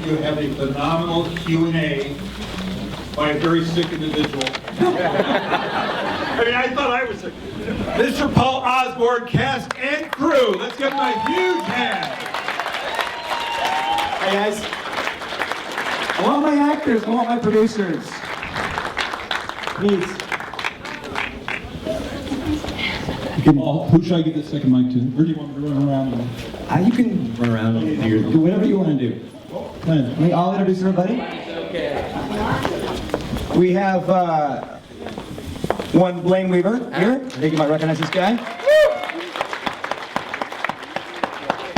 You have a phenomenal Q&A by a very sick individual. I mean, I thought I was sick. Mr. Paul Osborne, cast and crew. Let's give him a huge hand. Hey guys, I want my actors, I want my producers. Please. Who should I give the second mic to? Or do you want me to run around? You can run around and do whatever you want to do. Let me all introduce everybody. We have one Blaine Weaver here. I think you might recognize this guy.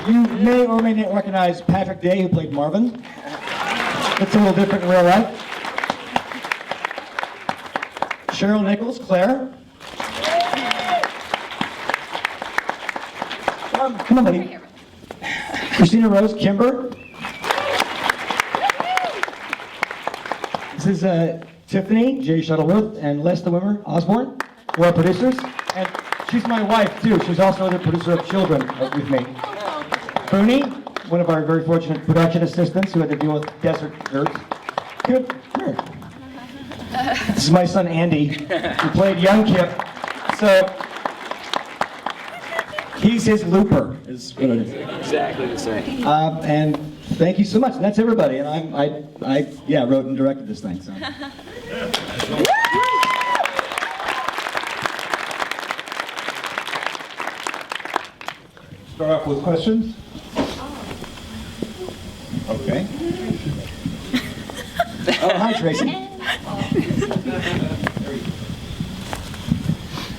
You may or may not recognize Patrick Day, who played Marvin. It's a little different in real life. Cheryl Nichols, Claire. Come on, buddy. Christina Rose, Kimber. This is Tiffany, Jay Shuttleworth, and Lesta Wimmer Osborne, who are producers. And she's my wife, too. She's also the producer of Children with me. Booney, one of our very fortunate production assistants who had to deal with desert dirt. Come here. This is my son, Andy, who played young Kip. So, he's his looper, is what it is. Exactly the same. And thank you so much. And that's everybody. And I wrote and directed this thing. So. Start off with questions. Okay. Oh, hi, Tracy.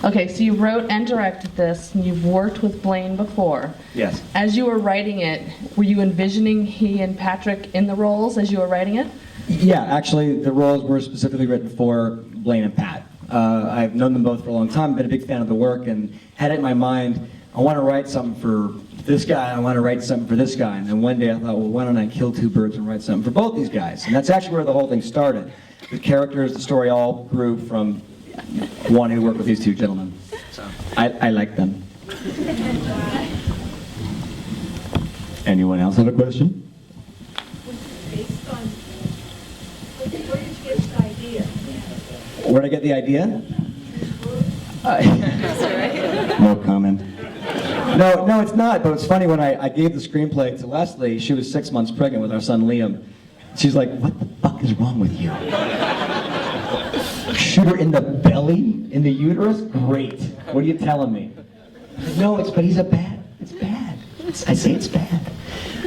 Okay, so you wrote and directed this, and you've worked with Blaine before. Yes. As you were writing it, were you envisioning he and Patrick in the roles as you were writing it? Yeah, actually, the roles were specifically written for Blaine and Pat. I've known them both for a long time, been a big fan of the work, and had it in my mind, I want to write something for this guy, I want to write something for this guy. And then one day I thought, well, why don't I kill two birds and write something for both these guys? And that's actually where the whole thing started. The characters, the story all grew from wanting to work with these two gentlemen. So I like them. Anyone else have a question? Based on, where did you get the idea? Where'd I get the idea? No comment. No, it's not. But it's funny, when I gave the screenplay to Leslie, she was 6 months pregnant with our son Liam. She's like, what the fuck is wrong with you? Shoot her in the belly? In the uterus? Great. What are you telling me? No, it's bad. It's bad. I say it's bad.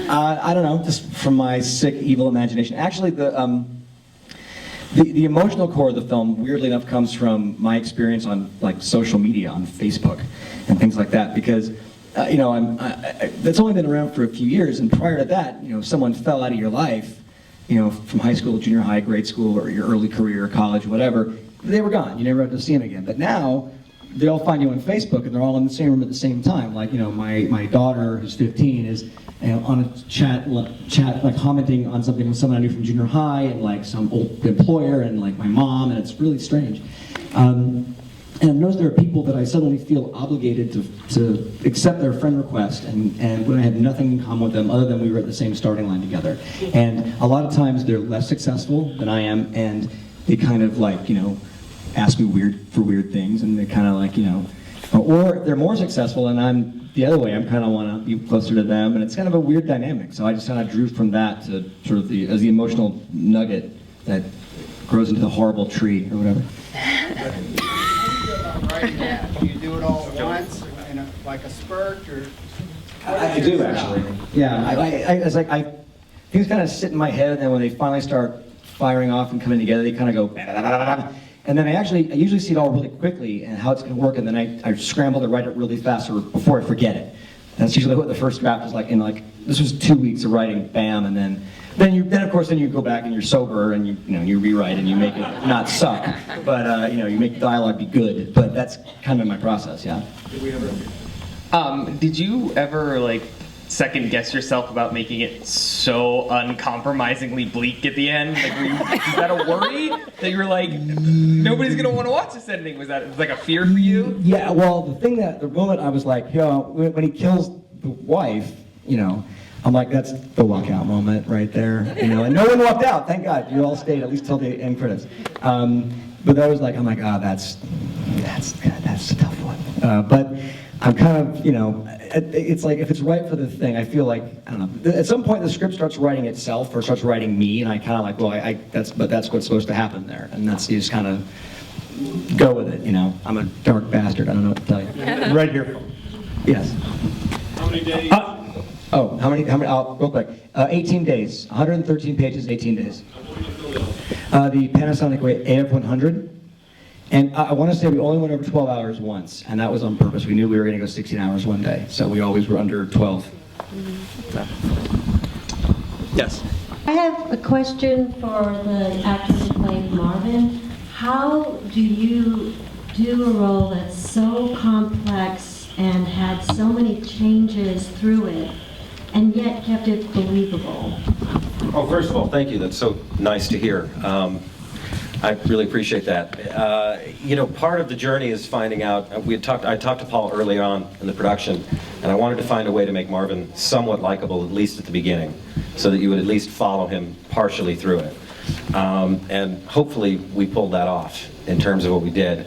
I don't know, just from my sick, evil imagination. Actually, the emotional core of the film, weirdly enough, comes from my experience on like social media, on Facebook, and things like that. Because that's only been around for a few years, and prior to that, if someone fell out of your life, from high school, junior high, grade school, or your early career, college, whatever, they were gone. You never had to see them again. But now, they all find you on Facebook, and they're all in the same room at the same time. Like, my daughter, who's 15, is on a chat, like commenting on something with someone I knew from junior high, and like some old employer, and like my mom, and it's really strange. And I've noticed there are people that I suddenly feel obligated to accept their friend request, and when I have nothing in common with them other than we were at the same starting line together. And a lot of times they're less successful than I am, and they kind of like, ask me weird things, and they kind of like, or they're more successful and I'm the other way. I'm kind of want to be closer to them, and it's kind of a weird dynamic. So I just kind of drew from that to sort of as the emotional nugget that grows into the horrible tree or whatever. Right now, do you do it all at once, in like a spurt, or? I do actually. Yeah, I things kind of sit in my head, and then when they finally start firing off and coming together, they kind of go. And then I usually see it all really quickly and how it's going to work, and then I scramble to write it really fast or before I forget it. That's usually what the first draft is like. This was 2 weeks of writing, bam, and then of course you go back and you're sober and you rewrite and you make it not suck, but you make the dialogue be good. But that's kind of my process, yeah. Did you ever second guess yourself about making it so uncompromisingly bleak at the end? Was that a worry that you were like, nobody's gonna want to watch this ending? Was that like a fear for you? Yeah, well, the moment I was like, when he kills the wife, I'm like, that's the walkout moment right there, you know. And no one walked out. Thank God, you all stayed at least till the end credits. But that was like, I'm like, that's a tough one. But I'm kind of, you know, it's like if it's right for the thing, I feel like, I don't know. At some point, the script starts writing itself or starts writing me, and I kind of like, well, that's what's supposed to happen there, and that's you just kind of go with it, you know. I'm a dark bastard. I don't know what to tell you. Right here. Yes. How many days? How many, real quick. 18 days, 113 pages, 18 days. The Panasonic AF100. And I want to say we only went over 12 hours once, and that was on purpose. We knew we were going to go 16 hours one day, so we always were under 12. Yes. I have a question for the actor who played Marvin. How do you do a role that's so complex and had so many changes through it, and yet kept it believable? Oh, first of all, thank you. That's so nice to hear. I really appreciate that. You know, part of the journey is finding out. I talked to Paul early on in the production, and I wanted to find a way to make Marvin somewhat likable, at least at the beginning, so that you would at least follow him partially through it. And hopefully, we pulled that off in terms of what we did.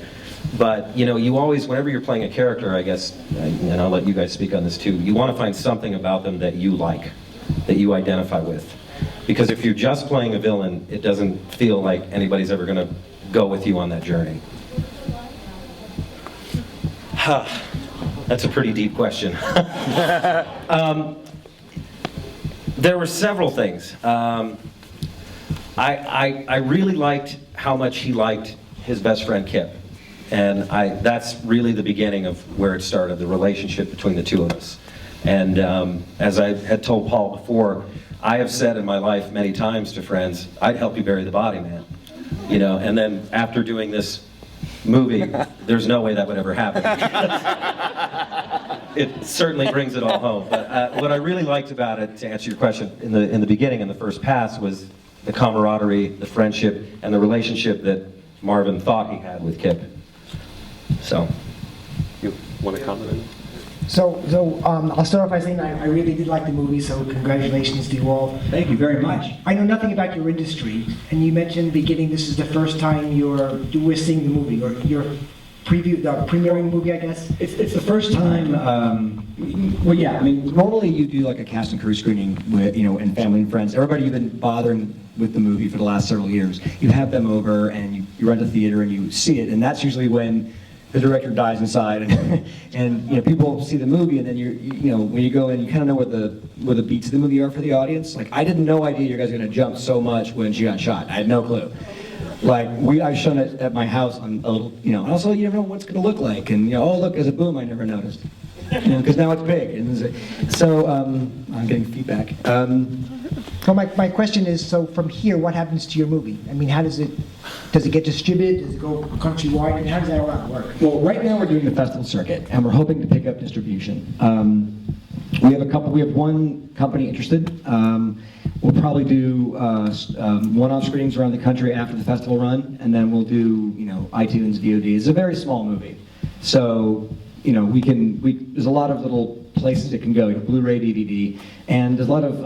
But you know, you always, whenever you're playing a character, I guess, and I'll let you guys speak on this too. You want to find something about them that you like, that you identify with. Because if you're just playing a villain, it doesn't feel like anybody's ever going to go with you on that journey. That's a pretty deep question. There were several things. I really liked how much he liked his best friend Kip. And that's really the beginning of where it started, the relationship between the two of us. And as I had told Paul before, I have said in my life many times to friends, I'd help you bury the body, man. You know, and then after doing this movie, there's no way that would ever happen. It certainly brings it all home. But what I really liked about it, to answer your question, in the beginning, in the first pass, was the camaraderie, the friendship, and the relationship that Marvin thought he had with Kip. So, you want to comment on that? So I'll start off by saying I really did like the movie, so congratulations to you all. Thank you very much. I know nothing about your industry, and you mentioned in the beginning this is the first time you were seeing the movie, or your premiering the movie, I guess? It's the first time, well, yeah, I mean, normally you do like a cast and crew screening with, you know, and family and friends. Everybody you've been bothering with the movie for the last several years. You have them over, and you rent a theater, and you see it, and that's usually when the director dies inside, and you know, people see the movie, and then you know, when you go in, you kind of know where the beats of the movie are for the audience. Like, I had no idea you guys were going to jump so much when she got shot. I had no clue. Like, I've shown it at my house on a little, you know, and also you never know what it's going to look like, and you know, oh look, there's a boom I never noticed, you know, because now it's big, and so I'm getting feedback. So my question is, so from here, what happens to your movie? I mean, how does it get distributed? Does it go countrywide? I mean, how does that all work? Well, right now we're doing the festival circuit, and we're hoping to pick up distribution. We have one company interested. We'll probably do one-off screenings around the country after the festival run, and then we'll do, you know, iTunes, VOD. It's a very small movie, so you know, there's a lot of little places it can go, you know, Blu-ray, DVD, and there's a lot of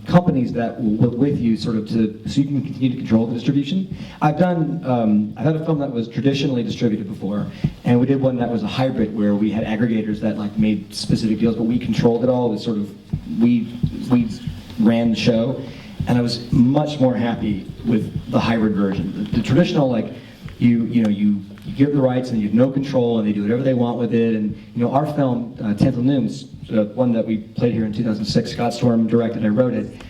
companies that will work with you sort of so you can continue to control the distribution. I've had a film that was traditionally distributed before, and we did one that was a hybrid where we had aggregators that like made specific deals, but we controlled it all. It was sort of, we ran the show, and I was much more happy with the hybrid version. The traditional, like, you give the rights and you have no control, and they do whatever they want with it. And you know, our film, Tenth Nooms, one that we played here in 2006, Scott Storm directed, I wrote it.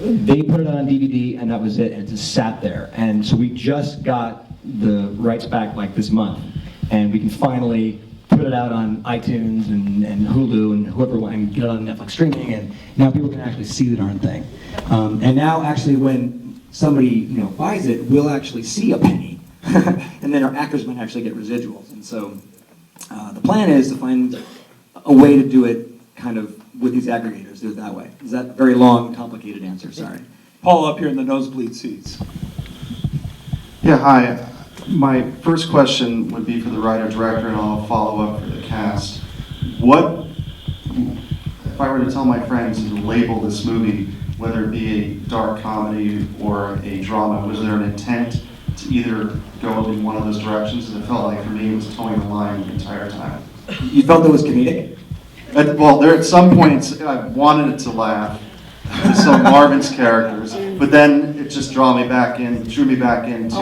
They put it on DVD, and that was it, and it just sat there. And so we just got the rights back like this month, and we can finally put it out on iTunes and Hulu and whoever, and get it on Netflix streaming, and now people can actually see the darn thing. And now, actually, when somebody, you know, buys it, we'll actually see a penny. And then our actors might actually get residuals. And so the plan is to find a way to do it kind of with these aggregators, do it that way. Is that a very long, complicated answer? Sorry. Paul up here in the nosebleed seats. Yeah, hi. My first question would be for the writer-director, and I'll follow up for the cast. if I were to tell my friends to label this movie, whether it be a dark comedy or a drama, was there an intent to either go in one of those directions? And it felt like for me it was towing the line the entire time. You felt it was comedic? Well, there at some points I wanted it to laugh, some Marvin's characters, but then it just drew me back into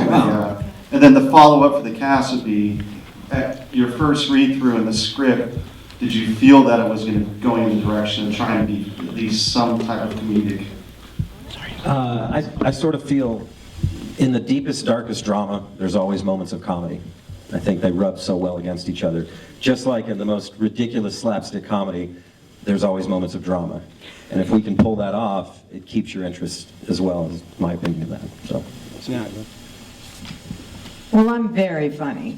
and then the follow-up for the cast would be, at your first read-through in the script, did you feel that it was going in the direction of trying to be at least some type of comedic? I sort of feel in the deepest, darkest drama, there's always moments of comedy. I think they rub so well against each other. Just like in the most ridiculous slapstick comedy, there's always moments of drama. And if we can pull that off, it keeps your interest as well, is my opinion of that. So. Well, I'm very funny.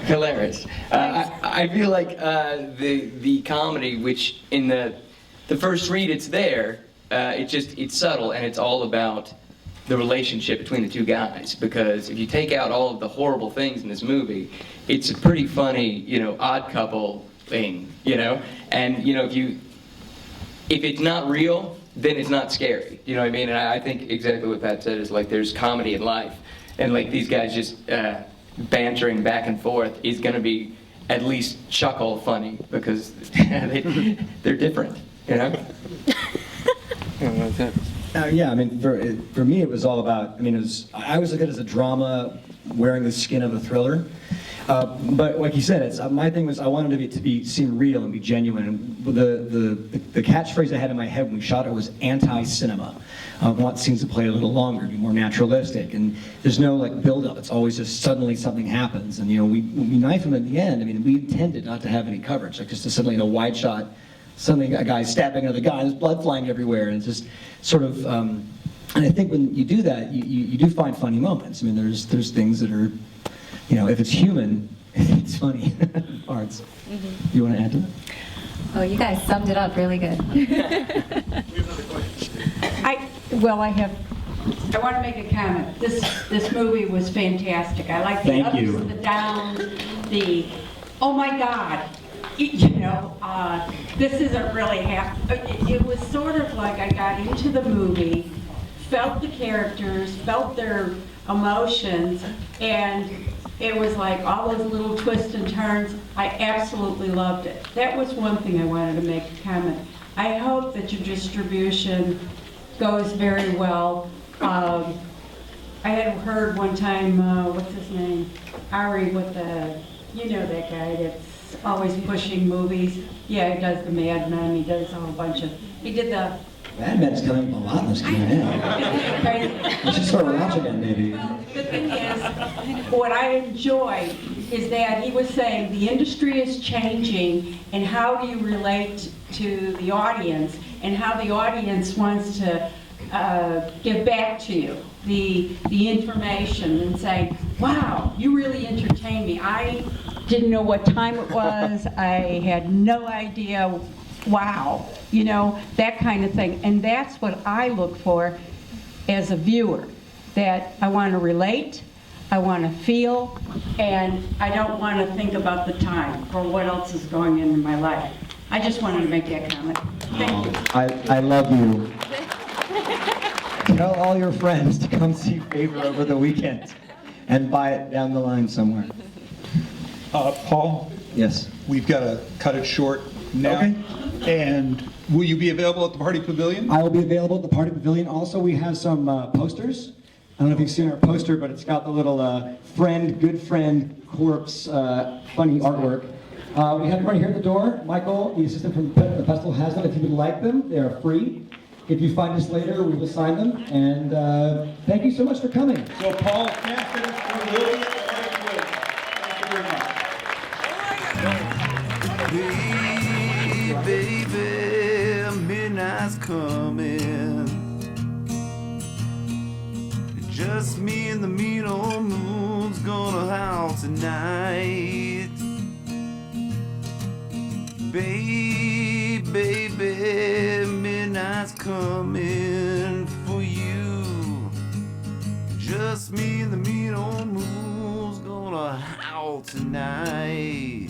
Hilarious. I feel like the comedy, which in the first read it's there, it's subtle and it's all about the relationship between the two guys. Because if you take out all of the horrible things in this movie, it's a pretty funny, odd couple thing, And if it's not real, then it's not scary. You know what I mean? And I think exactly what Pat said is like there's comedy in life. And like these guys just bantering back and forth is going to be at least chuckle funny because they're different, Yeah, I mean, for me it was all about, I always look at it as a drama wearing the skin of a thriller. But like you said, my thing was I wanted it to seem real and be genuine. And the catchphrase I had in my head when we shot it was anti-cinema. I want scenes to play a little longer, be more naturalistic, and there's no like build-up. It's always just suddenly something happens, and we knife him at the end. We intended not to have any coverage, like just to suddenly in a wide shot, suddenly a guy stabbing another guy, and there's blood flying everywhere, and it's just sort of. And I think when you do that, you do find funny moments. There's things that are. If it's human, it's funny parts. You want to add to that? Oh, you guys summed it up really good. I want to make a comment. This movie was fantastic. I like the ups and the downs, oh my God, this isn't really happening. It was sort of like I got into the movie, felt the characters, felt their emotions, and it was like all those little twists and turns. I absolutely loved it. That was one thing I wanted to make a comment. I hope that your distribution goes very well. I had heard one time, what's his name? Ari with that guy that's always pushing movies. Yeah, he does the Mad Men, he did the... Mad Men's coming a lot this year now. You should start watching it, maybe. The thing is, what I enjoy is that he was saying the industry is changing, and how do you relate to the audience, and how the audience wants to give back to you the information and say, wow, you really entertained me. I didn't know what time it was. I had no idea. Wow, that kind of thing. And that's what I look for as a viewer, that I want to relate, I want to feel, and I don't want to think about the time or what else is going on in my life. I just wanted to make that comment. Thank you. I love you. Tell all your friends to come see Favor over the weekend and buy it down the line somewhere. Paul? Yes. We've got to cut it short now. Okay. And will you be available at the Party Pavilion? I will be available at the Party Pavilion. Also, we have some posters. I don't know if you've seen our poster, but it's got the little good friend corpse funny artwork. We have them right here at the door. Michael, the assistant from the festival, has them. If you would like them, they are free. If you find us later, we will sign them. And thank you so much for coming. So Paul Cassidy will be at the Party Pavilion. Thank you very much. Hey, baby, midnight's coming. Just me and the mean old moon's gonna howl tonight. Baby, midnight's coming for you. Just me and the mean old moon's gonna howl tonight.